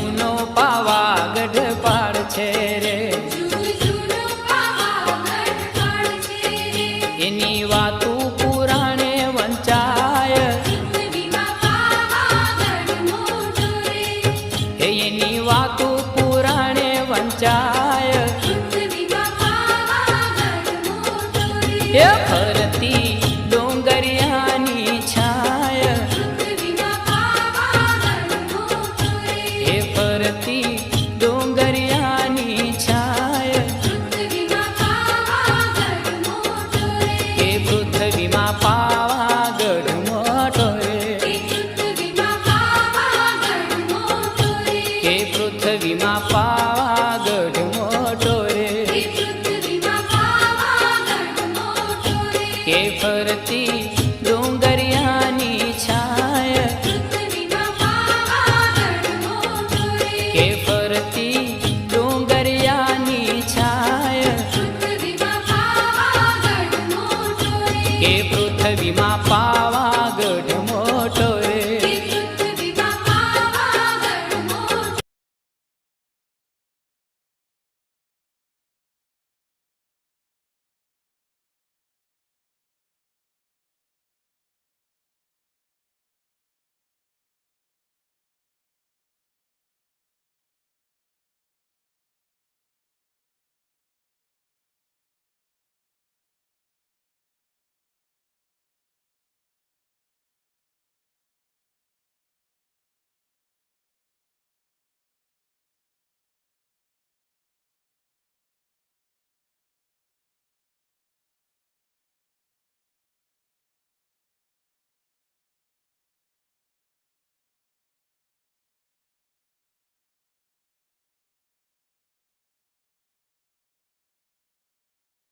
જૂનો પાવાગઢ પાડ છે રે, એની વાતું પુરાણે વંચાય, એની વાતું પુરાણે વંચાય, એ ફરતી ડોંગરિયાની છાય, એ ફરતી ડોંગરિયાની છાય, એ પૃથ્વીમાં પાવાગઢ મોટો રે, એ પૃથ્વીમાં પાવા